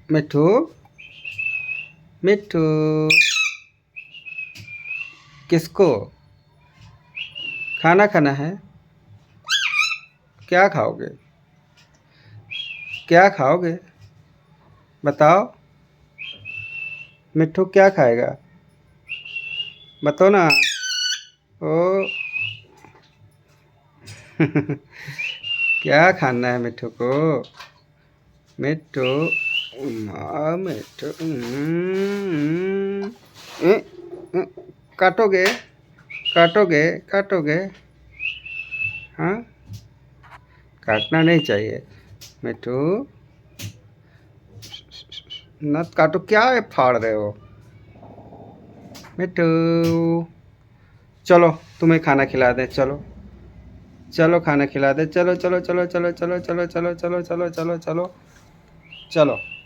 मिट्ठू मिट्ठू किसको खाना खाना है? क्या खाओगे? क्या खाओगे बताओ? मिट्ठू क्या खाएगा बताओ ना। ओ क्या खाना है मिट्ठू को? मिट्ठू मिट्ठू काटोगे काटोगे काटोगे? हाँ काटना नहीं चाहिए मिट्ठू। न काटो। क्या फाड़ रहे हो मिट्ठू? चलो तुम्हें खाना खिला दे। चलो चलो खाना खिला दे। चलो चलो चलो चलो चलो चलो चलो चलो चलो चलो चलो चलो चलो।